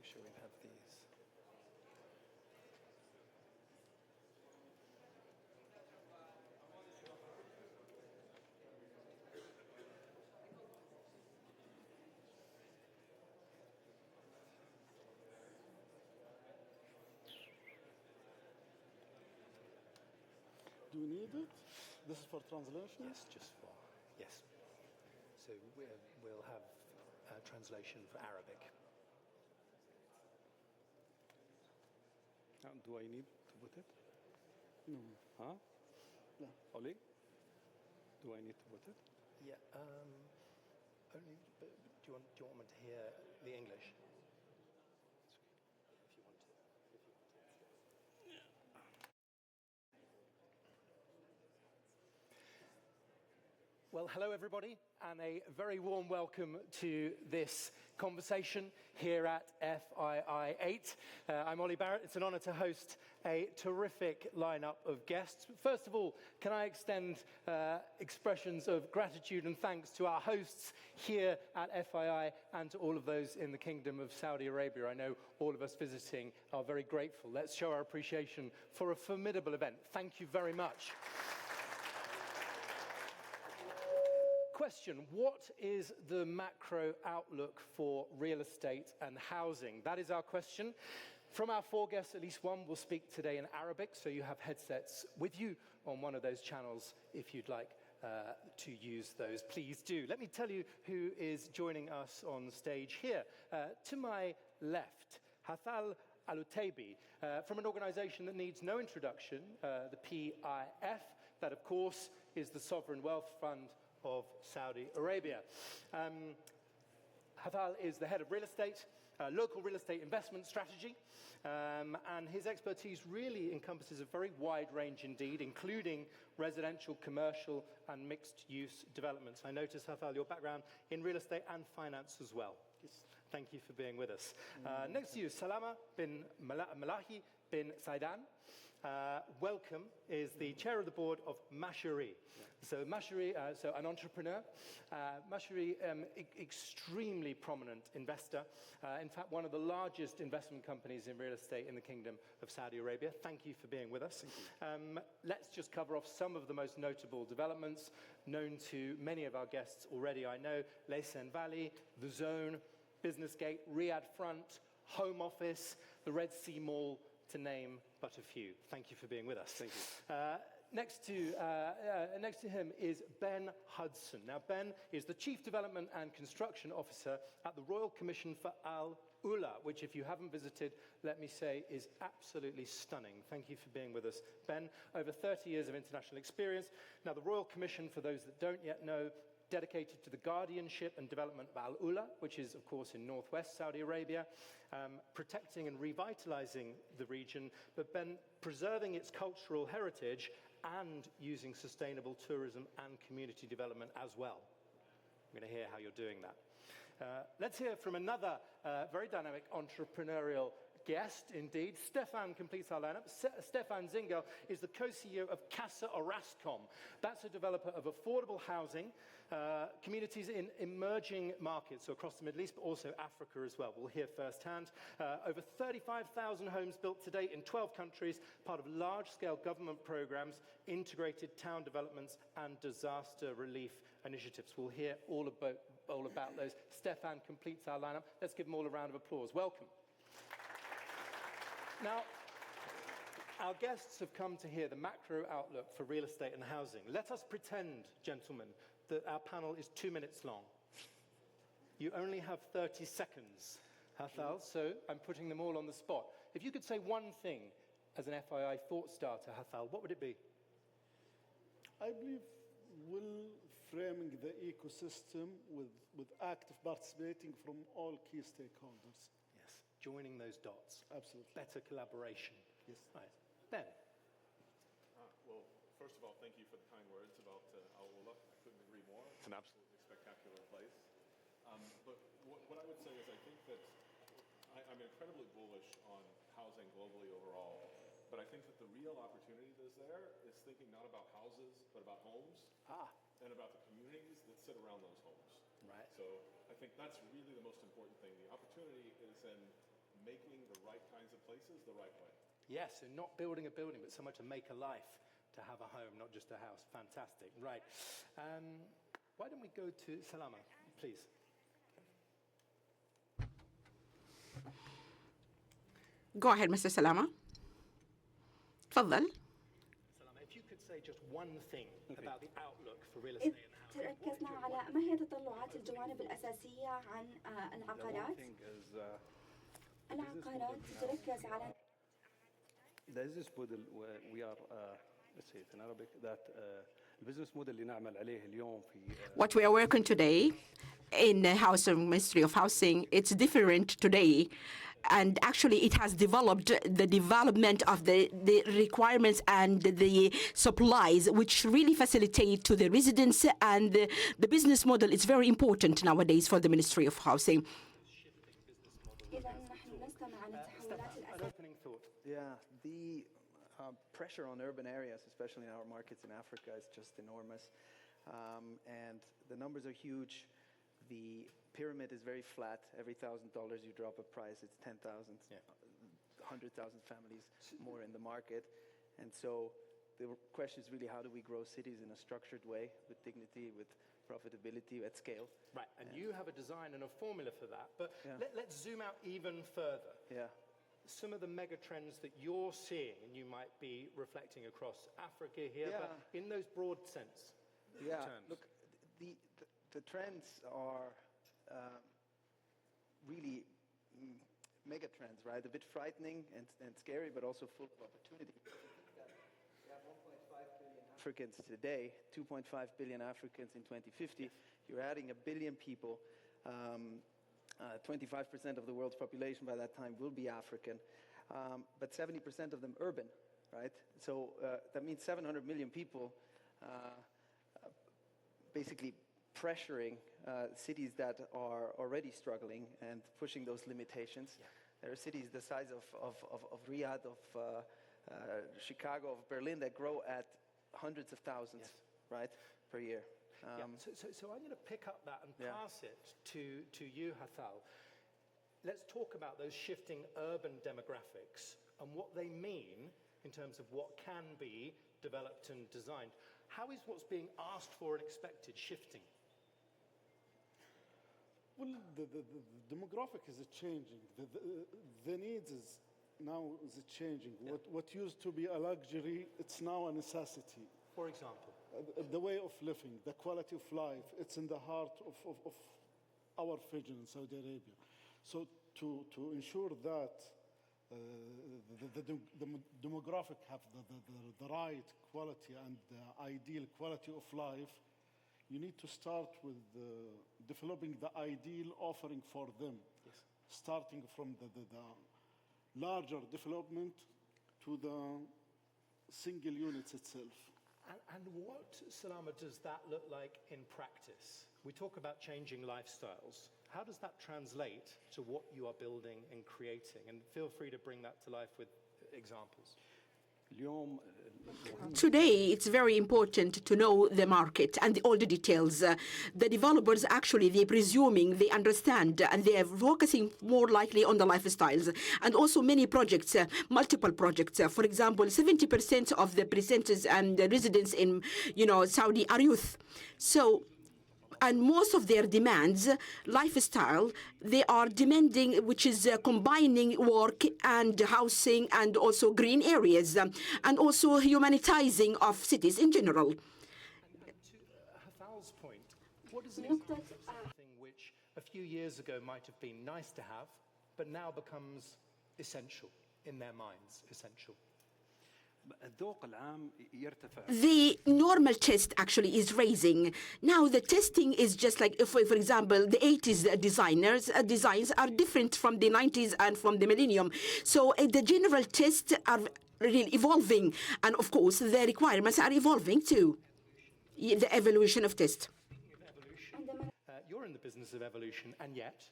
sure we have these. Do you need it? This is for translation? Yes, just for, yes. So we'll have translation for Arabic. Do I need to put it? No. Huh? No. Oli? Do I need to put it? Yeah, only, but do you want me to hear the English? If you want to. Well, hello everybody, and a very warm welcome to this conversation here at FII 8. I'm Ollie Barrett. It's an honor to host a terrific lineup of guests. First of all, can I extend expressions of gratitude and thanks to our hosts here at FII and to all of those in the Kingdom of Saudi Arabia. I know all of us visiting are very grateful. Let's show our appreciation for a formidable event. Thank you very much. Question, what is the macro outlook for real estate and housing? That is our question. From our four guests, at least one will speak today in Arabic, so you have headsets with you on one of those channels if you'd like to use those. Please do. Let me tell you who is joining us on stage here. To my left, Hathal Alutaibi, from an organization that needs no introduction, the PIF, that of course is the Sovereign Wealth Fund of Saudi Arabia. Hathal is the head of real estate, local real estate investment strategy, and his expertise really encompasses a very wide range indeed, including residential, commercial, and mixed-use developments. I notice, Hathal, your background in real estate and finance as well. Yes. Thank you for being with us. Next to you, Salama bin Mlahi bin Saedan. Welcome, is the chair of the board of Masharee. Yeah. So Masharee, so an entrepreneur. Masharee, extremely prominent investor. In fact, one of the largest investment companies in real estate in the Kingdom of Saudi Arabia. Thank you for being with us. Let's just cover off some of the most notable developments known to many of our guests already. I know Laysan Valley, The Zone, Business Gate, Riyadh Front, Home Office, the Red Sea Mall, to name but a few. Thank you for being with us. Thank you. Next to him is Ben Hudson. Now, Ben is the Chief Development and Construction Officer at the Royal Commission for AlUla, which, if you haven't visited, let me say, is absolutely stunning. Thank you for being with us, Ben. Over 30 years of international experience. Now, the Royal Commission, for those that don't yet know, dedicated to the guardianship and development of AlUla, which is, of course, in northwest Saudi Arabia, protecting and revitalizing the region, but then preserving its cultural heritage and using sustainable tourism and community development as well. I'm going to hear how you're doing that. Let's hear from another very dynamic entrepreneurial guest, indeed. Stefan completes our lineup. Stefan Zingerle is the co-CEO of Casa Orascom. That's a developer of affordable housing, communities in emerging markets, so across the Middle East, but also Africa as well. We'll hear firsthand. Over 35,000 homes built to date in 12 countries, part of large-scale government programs, integrated town developments, and disaster relief initiatives. We'll hear all about those. Stefan completes our lineup. Let's give them all a round of applause. Welcome. Now, our guests have come to hear the macro outlook for real estate and housing. Let us pretend, gentlemen, that our panel is 2 minutes long. You only have 30 seconds, Hathal, so I'm putting them all on the spot. If you could say one thing as an FII thought starter, Hathal, what would it be? I believe framing the ecosystem with active participating from all key stakeholders. Joining those dots. Absolutely. Better collaboration. Yes. Right. Ben. Well, first of all, thank you for the kind words about AlUla. I couldn't agree more. It's an absolutely spectacular place. But what I would say is I think that I'm incredibly bullish on housing globally overall. But I think that the real opportunity that's there is thinking not about houses, but about homes. And about the communities that sit around those homes. Right. So I think that's really the most important thing. The opportunity is in making the right kinds of places the right way. Yes, and not building a building, but somewhere to make a life, to have a home, not just a house. Fantastic. Right. Why don't we go to Salama, please? Go ahead, Mr. Salama. تفضل. Salama, if you could say just one thing about the outlook for real estate and housing. ركزنا على ما هي تطلعات الجوانب الأساسية عن العقارات. العقارات تركز على The business model we are let's say it in Arabic that البزنس موديل اللي نعمل عليه اليوم في What we are working today in the Housing Ministry of Housing, it's different today. And actually, it has developed the development of the requirements and the supplies, which really facilitate to the residents. And the business model is very important nowadays for the Ministry of Housing. An opening thought. Yeah, the pressure on urban areas, especially in our markets in Africa, is just enormous. And the numbers are huge. The pyramid is very flat. Every $1,000 you drop a price, it's 10,000, 100,000 families more in the market. And so the question is really, how do we grow cities in a structured way with dignity, with profitability at scale? Right, and you have a design and a formula for that. But let's zoom out even further. Yeah. Some of the mega trends that you're seeing, and you might be reflecting across Africa here, but in those broad terms. Look, the trends are really mega trends, right? A bit frightening and scary, but also full of opportunity. We have 1.5 billion Africans today, 2.5 billion Africans in 2050. You're adding 1 billion people. 25% of the world's population by that time will be African, but 70% of them urban, right? So that means 700 million people basically pressuring cities that are already struggling and pushing those limitations. There are cities the size of Riyadh, of Chicago, of Berlin that grow at hundreds of thousands, right, per year. So I'm going to pick up that and pass it to you, Hathal. Let's talk about those shifting urban demographics and what they mean in terms of what can be developed and designed. How is what's being asked for and expected shifting? Well, the demographic is changing. The needs is now is changing. What used to be a luxury, it's now a necessity. For example? The way of living, the quality of life, it's in the heart of our vision in Saudi Arabia. So to ensure that the demographic have the right quality and the ideal quality of life, you need to start with developing the ideal offering for them, starting from the larger development to the single units itself. And what, Salama, does that look like in practice? We talk about changing lifestyles. How does that translate to what you are building and creating? And feel free to bring that to life with examples. Today, it's very important to know the market and all the details. The developers actually, they're presuming they understand and they are focusing more likely on the lifestyles. And also many projects, multiple projects. For example, 70% of the presenters and the residents in, Saudi are youth. So, and most of their demands, lifestyle, they are demanding, which is combining work and housing and also green areas, and also humanitizing of cities in general. And to Hathal's point, what is an example of something which a few years ago might have been nice to have, but now becomes essential in their minds, essential? The normal test actually is raising. Now the testing is just like, for example, the 80s designs are different from the 90s and from the millennium. So the general tests are really evolving. And of course, the requirements are evolving too. The evolution of test. You're in the business of evolution, and yet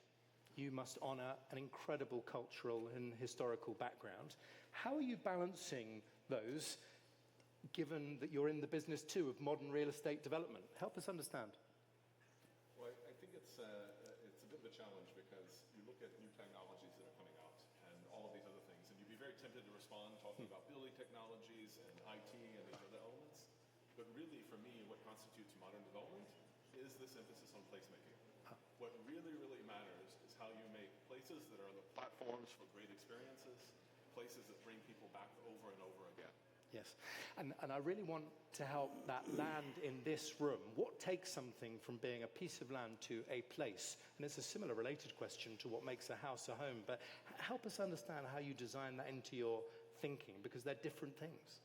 you must honor an incredible cultural and historical background. How are you balancing those, given that you're in the business too of modern real estate development? Help us understand. Well, I think it's a bit of a challenge because you look at new technologies that are coming out, and tempted to respond talking about building technologies and IT and these other elements. But really, for me, what constitutes modern development is this emphasis on placemaking. What really, really matters is how you make places that are the platforms for great experiences, places that bring people back over and over again. Yes, and I really want to help that land in this room. What takes something from being a piece of land to a place? And it's a similar related question to what makes a house a home, but help us understand how you design that into your thinking, because they're different things.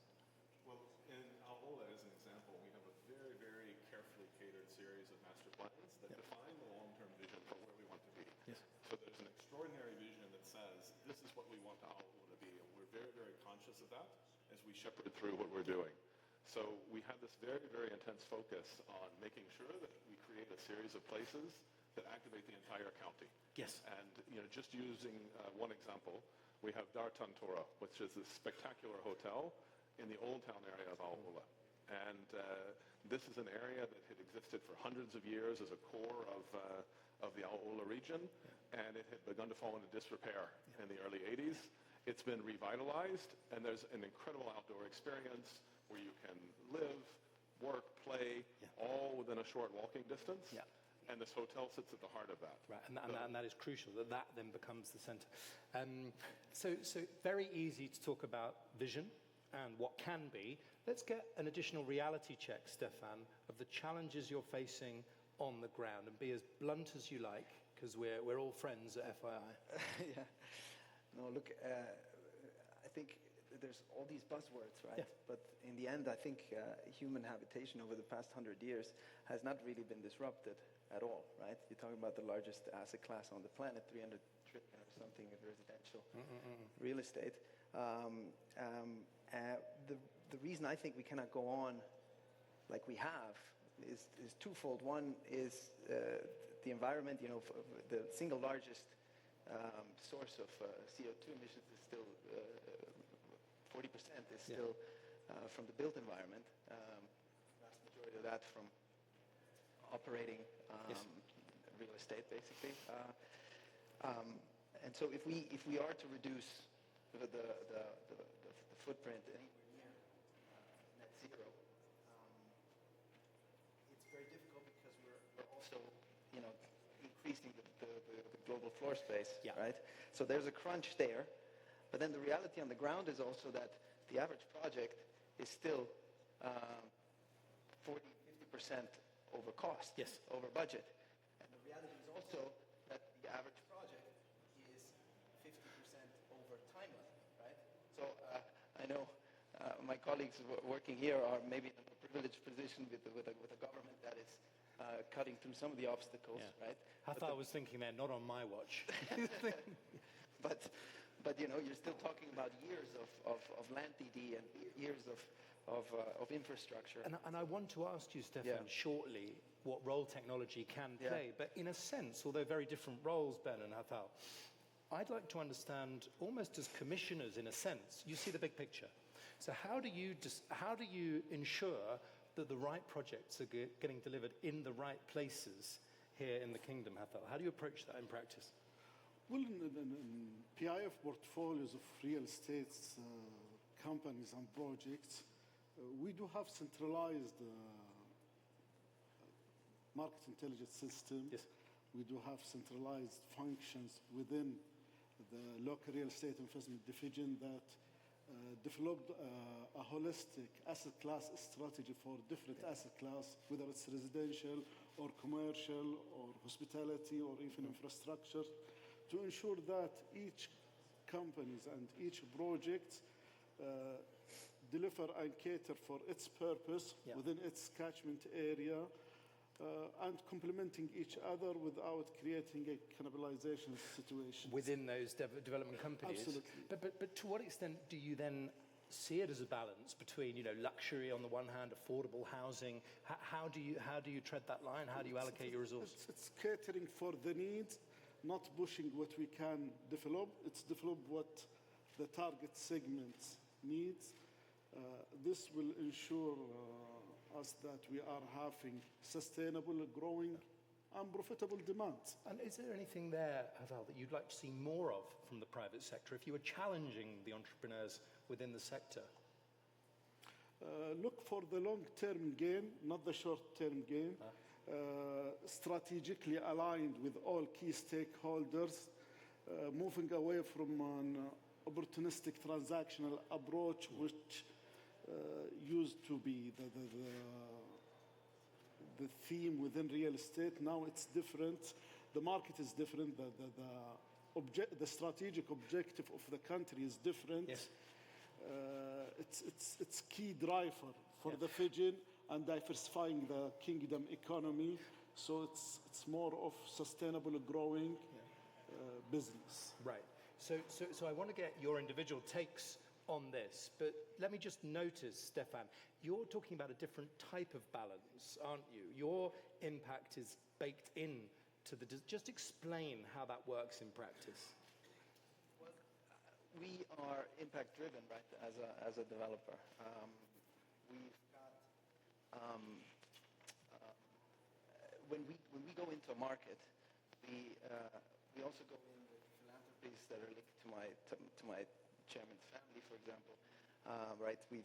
Well, in AlUla, as an example, we have a very, very carefully catered series of master plans that define the long-term vision for where we want to be. Yes. So there's an extraordinary vision that says, this is what we want AlUla to be, and we're very, very conscious of that as we shepherd through what we're doing. So we have this very, very intense focus on making sure that we create a series of places that activate the entire county. Yes. And just using one example, we have Dar Tantora, which is this spectacular hotel in the Old Town area of AlUla. And this is an area that had existed for hundreds of years as a core of the AlUla region, and it had begun to fall into disrepair in the early 80s. It's been revitalized, and there's an incredible outdoor experience where you can live, work, play, all within a short walking distance. Yeah. And this hotel sits at the heart of that. Right, and that is crucial, that then becomes the center. So very easy to talk about vision and what can be. Let's get an additional reality check, Stefan, of the challenges you're facing on the ground, and be as blunt as you like, because we're all friends at FII. Yeah. No, look, I think there's all these buzzwords, right? Yeah. But in the end, I think human habitation over the past 100 years has not really been disrupted at all, right? You're talking about the largest asset class on the planet, 300 trillion or something in residential real estate. The reason I think we cannot go on like we have is twofold. One is the environment, the single largest source of CO2 emissions is still 40% is still from the built environment. Vast majority of that from operating real estate, basically. And so if we are to reduce the footprint anywhere near net zero, it's very difficult because we're also increasing the global floor space, right? So there's a crunch there. But then the reality on the ground is also that the average project is still 40-50% over cost, over budget. And the reality is also that the average project is 50% over timeline, right? So I know my colleagues working here are maybe in a privileged position with a government that is cutting through some of the obstacles, right? Hathal was thinking there, not on my watch. But you're still talking about years of land DD and years of infrastructure. And I want to ask you, Stefan, shortly what role technology can play. But in a sense, although very different roles, Ben and Hathal, I'd like to understand, almost as commissioners in a sense, you see the big picture. So how do you ensure that the right projects are getting delivered in the right places here in the kingdom, Hathal? How do you approach that in practice? Well, in PIF portfolios of real estate companies and projects, we do have centralized market intelligence system. Yes. We do have centralized functions within the local real estate investment division that developed a holistic asset class strategy for different asset class, whether it's residential or commercial or hospitality or even infrastructure, to ensure that each companies and each project deliver and cater for its purpose within its catchment area and complementing each other without creating a cannibalization situation. Within those development companies? Absolutely. But to what extent do you then see it as a balance between, luxury on the one hand, affordable housing? How do you tread that line? How do you allocate your resources? It's catering for the needs, not pushing what we can develop. It's develop what the target segment needs. This will ensure us that we are having sustainable, growing and profitable demand. And is there anything there, Hathal, that you'd like to see more of from the private sector if you were challenging the entrepreneurs within the sector? Look for the long-term gain, not the short-term gain. Strategically aligned with all key stakeholders, moving away from an opportunistic transactional approach, which used to be the theme within real estate. Now it's different. The market is different. The strategic objective of the country is different. Yes. It's key driver for the vision and diversifying the kingdom economy. So it's more of sustainable growing business. Right. So I want to get your individual takes on this, but let me just notice, Stefan, you're talking about a different type of balance, aren't you? Your impact is baked in to the... Just explain how that works in practice. Well, we are impact driven, right, as a developer. We've got... when we go into a market, we also go in with philanthropies that are linked to my chairman's family, for example. Right, we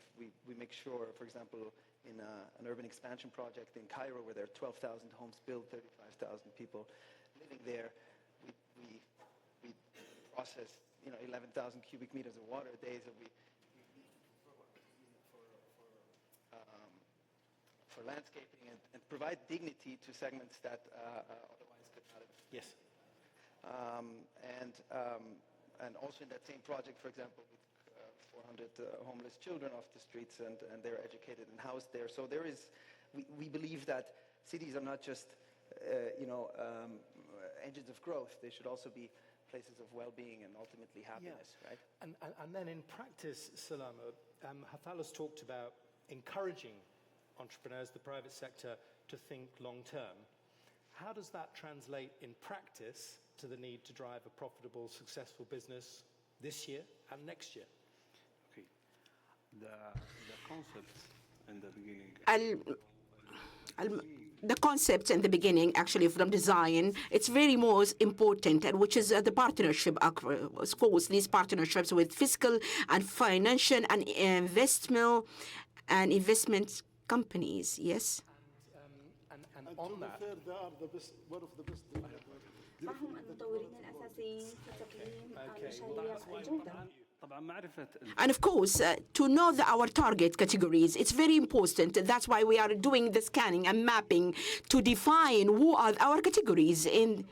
make sure, for example, in an urban expansion project in Cairo, where there are 12,000 homes built, 35,000 people living there, we process 11,000 cubic meters of water a day, so we for landscaping and provide dignity to segments that otherwise could not have. Yes. And also in that same project, for example, with 400 homeless children off the streets, and they're educated and housed there. So there is, we believe that cities are not just engines of growth. They should also be places of well-being and ultimately happiness, right? And then in practice, Salama, Hathal has talked about encouraging entrepreneurs, the private sector, to think long-term. How does that translate in practice to the need to drive a profitable, successful business this year and next year? Okay. The concept in the beginning. The concept in the beginning, actually, from design, it's very most important, and which is the partnership, of course, these partnerships with fiscal and financial and investment companies, yes? And on that, They are the best, one of the best developers. هم المطورين الأساسيين في تقييم مشاريع الجودة. And of course, to know our target categories, it's very important. That's why we are doing the scanning and mapping to define who are our categories. أود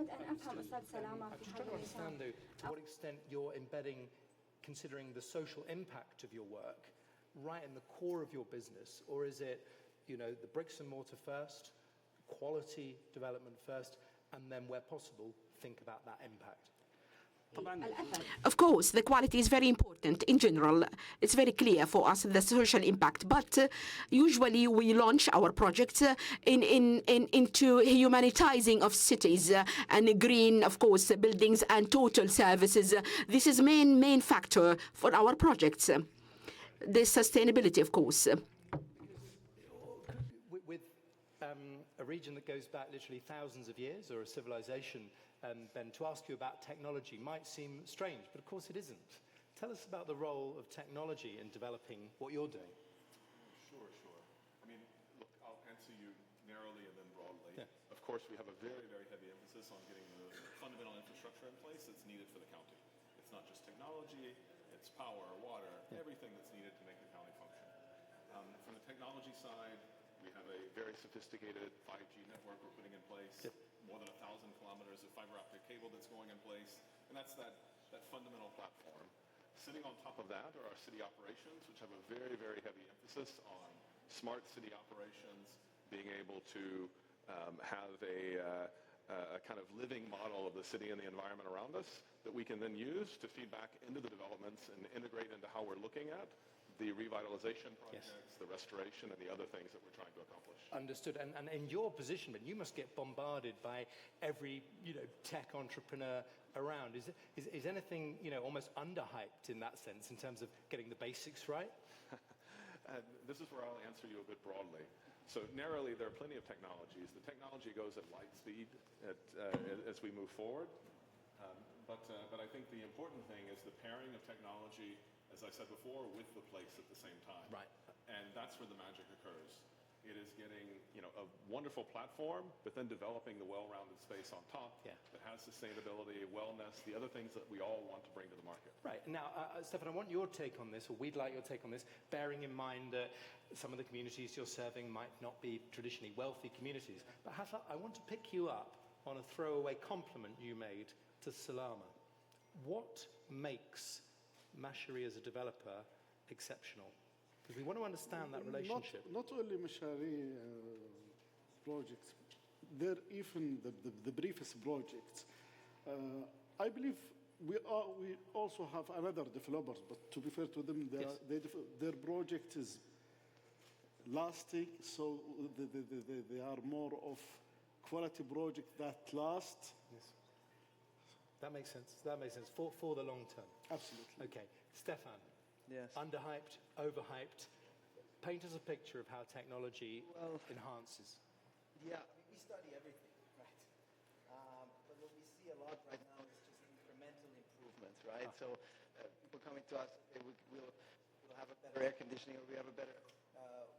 أن أفهم أستاذ سلامة في I'm trying هذا to understand, المثال. though, to what extent you're embedding, considering the social impact of your work, right in the core of your business, or is it, the bricks and mortar first, quality development first, and then where possible, think about that impact? Of course, the quality is very important. In general, it's very clear for us the social impact. But usually we launch our projects into humanitizing of cities and green, of course, buildings and total services. This is main factor for our projects. The sustainability, of course. With a region that goes back literally thousands of years, or a civilization, Ben, to ask you about technology might seem strange, but of course it isn't. Tell us about the role of technology in developing what you're doing. Sure. I mean, look, I'll answer you narrowly and then broadly. Yeah. Of course, we have a very, very heavy emphasis on getting the fundamental infrastructure in place that's needed for the county. It's not just technology, it's power, water, everything that's needed to make the county function. From the technology side, we have a very sophisticated 5G network we're putting in place. Yep. More than 1,000 kilometers of fiber optic cable that's going in place, and that's that fundamental platform. Sitting on top of that are our city operations, which have a very, very heavy emphasis on smart city operations, being able to have a kind of living model of the city and the environment around us that we can then use to feed back into the developments and integrate into how we're looking at the revitalization projects, the restoration, and the other things that we're trying to accomplish. Understood. And in your position, you must get bombarded by every tech entrepreneur around. Is anything almost underhyped in that sense in terms of getting the basics right? This is where I'll answer you a bit broadly. So narrowly, there are plenty of technologies. The technology goes at light speed as we move forward. But I think the important thing is the pairing of technology, as I said before, with the place at the same time. Right. And that's where the magic occurs. It is getting, a wonderful platform, but then developing the well-rounded space on top that has sustainability, wellness, the other things that we all want to bring to the market. Right. Now, Stefan, I want your take on this, or we'd like your take on this, bearing in mind that some of the communities you're serving might not be traditionally wealthy communities. But Hathal, I want to pick you up on a throwaway compliment you made to Salama. What makes Masharee as a developer exceptional? Because we want to understand that relationship. Not only Masharee projects, they're even the briefest projects. I believe we also have another developers, but to be fair to them, their project is lasting, so they are more of quality project that last. Yes. That makes sense. That makes sense for the long term. Absolutely. Okay, Stefan. Yes. Underhyped, overhyped. Paint us a picture of how technology enhances. Yeah, I mean, we study everything, right? But what we see a lot right now is just incremental improvements, right? So people coming to us, okay, we'll have a better air conditioning, or we have a better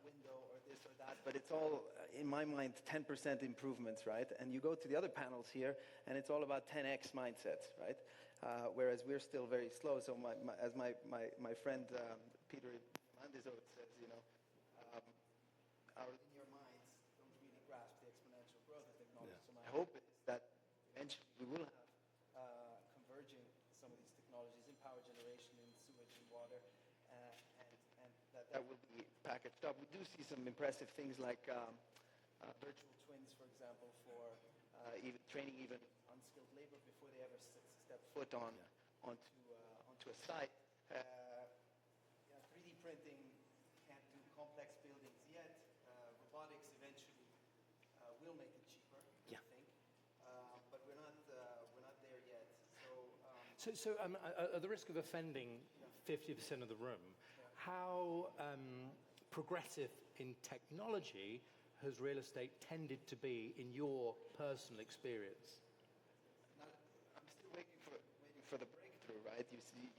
window, or this or that. But it's all, in my mind, 10% improvements, right? And you go to the other panels here, and it's all about 10x mindsets, right? Whereas we're still very slow. So as my friend Peter Mandizo says, our linear minds don't really grasp the exponential growth of technology. So my hope is that eventually we will have converging some of these technologies in power generation, in sewage and water, and that will be packaged up. We do see some impressive things like virtual twins, for example, for even training even unskilled labor before they ever step foot onto a site. 3D printing can't do complex buildings yet. Robotics eventually will make it cheaper, I think, but we're not there yet. So at the risk of offending 50% of the room, how progressive in technology has real estate tended to be in your personal experience? I'm still waiting for the breakthrough, right? You see,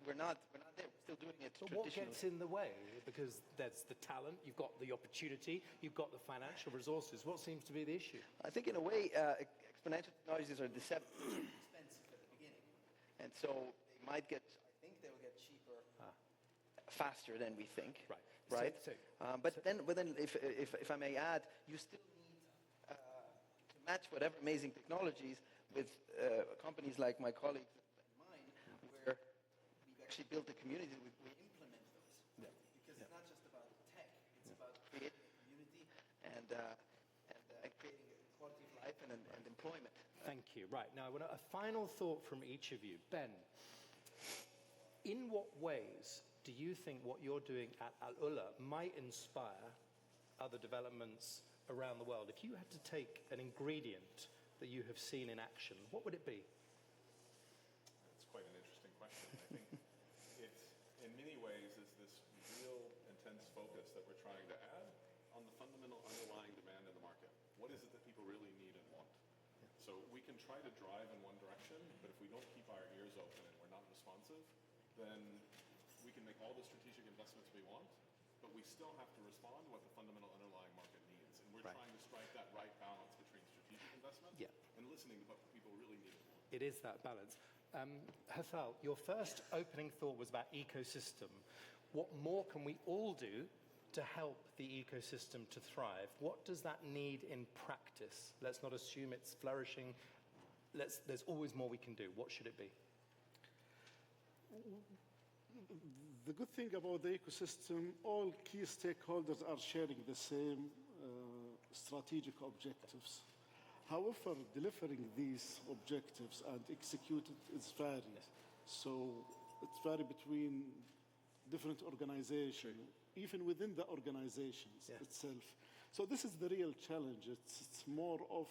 we're not there. We're still doing it traditionally. What gets in the way? Because there's the talent, you've got the opportunity, you've got the financial resources. What seems to be the issue? I think in a way, exponential technologies are deceptively expensive at the beginning, and so I think they will get cheaper faster than we think. Right. Right. But So- then, if I may add, you still need to match whatever amazing technologies with companies like my colleagues and mine, where we've actually built a community. We implement those, because it's not just about tech; it's about creating a community and creating quality of life and employment. Thank you. Right. Now, I want a final thought from each of you. Ben, in what ways do you think what you're doing at AlUla might inspire other developments around the world? If you had to take an ingredient that you have seen in action, what would it be? That's quite an interesting question. I think it, in many ways, is this real intense focus that we're trying to add on the fundamental underlying demand in the market. What is it that people really need and want? So we can try to drive in one direction, but if we don't keep our ears open and we're not responsive, then we can make all the strategic investments we want, but we still have to respond to what the fundamental underlying market needs. And we're trying to strike that right balance between strategic investment and listening to what people really need. It is that balance. Hathal, your first opening thought was about ecosystem. What more can we all do to help the ecosystem to thrive? What does that need in practice? Let's not assume it's flourishing. There's always more we can do. What should it be? The good thing about the ecosystem, all key stakeholders are sharing the same strategic objectives. However, delivering these objectives and executing is varied. So it's varied between different organizations, even within the organizations itself. So this is the real challenge. It's more of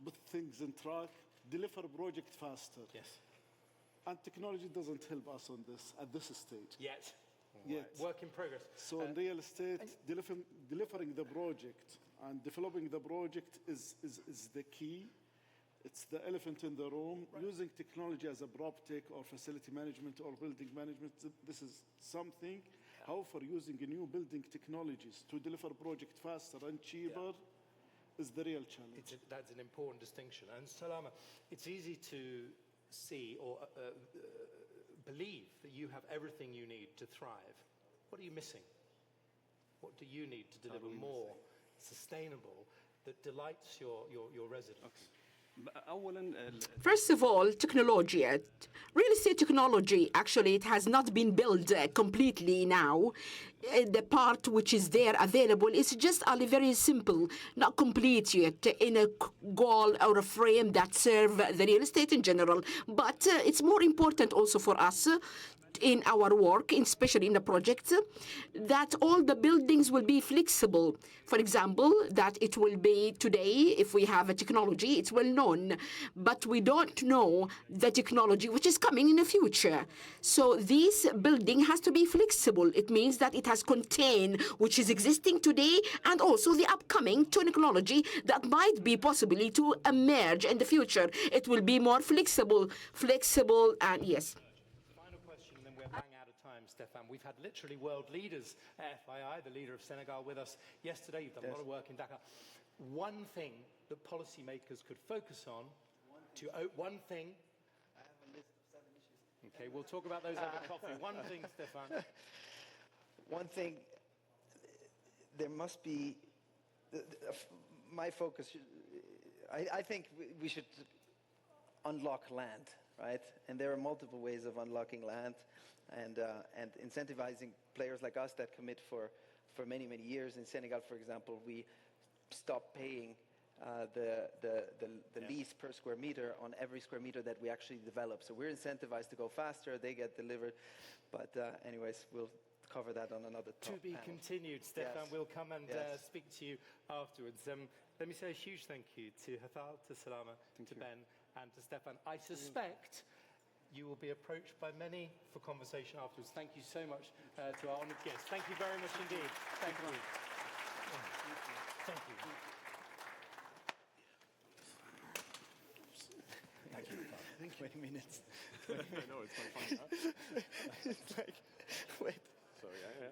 put things in track, deliver a project faster. Yes. And technology doesn't help us on this at this stage. Yet. Yet. Work in progress. So in real estate, delivering the project and developing the project is the key. It's the elephant in the room. Right. Using technology as a PropTech or facility management or building management, this is something. However, using new building technologies to deliver project faster and cheaper is the real challenge. That's an important distinction. And Salama, it's easy to see or believe that you have everything you need to thrive. What are you missing? What do you need to deliver more sustainable that delights your residents? First of all, technology. Real estate technology, actually, it has not been built completely now. The part which is there available is just only very simple, not complete yet, in a goal or a frame that serve the real estate in general. But it's more important also for us in our work, especially in the project, that all the buildings will be flexible. For example, that it will be today, if we have a technology, it's well known, but we don't know the technology which is coming in the future. So this building has to be flexible. It means that it has contained which is existing today and also the upcoming technology that might be possibly to emerge in the future. It will be more flexible, and yes. Stefan, we've had literally world leaders, FII, the leader of Senegal, with us yesterday. You've done a lot of work in Dakar. One thing that policymakers could focus on, one thing. I have a list of 7 issues. Okay, we'll talk about those over coffee. One thing, Stefan. One thing, there must be, my focus, I think we should unlock land, right? And there are multiple ways of unlocking land. And incentivizing players like us that commit for many, many years. In Senegal, for example, we stopped paying the lease per square meter on every square meter that we actually develop. So we're incentivized to go faster, they get delivered. But anyways, we'll cover that on another To be panel. continued, Stefan. Yes. We'll come and Yes. speak to you afterwards. Let me say a huge thank you to Hathal, to Salama, to Ben, and to Stefan. I suspect you will be approached by many for conversation afterwards. Thank you so much to our honoured guests. Thank you very much indeed. Thank you. Thank you. Thank you. 20 minutes. I know, it's quite funny, huh? It's like, wait. Sorry, yeah.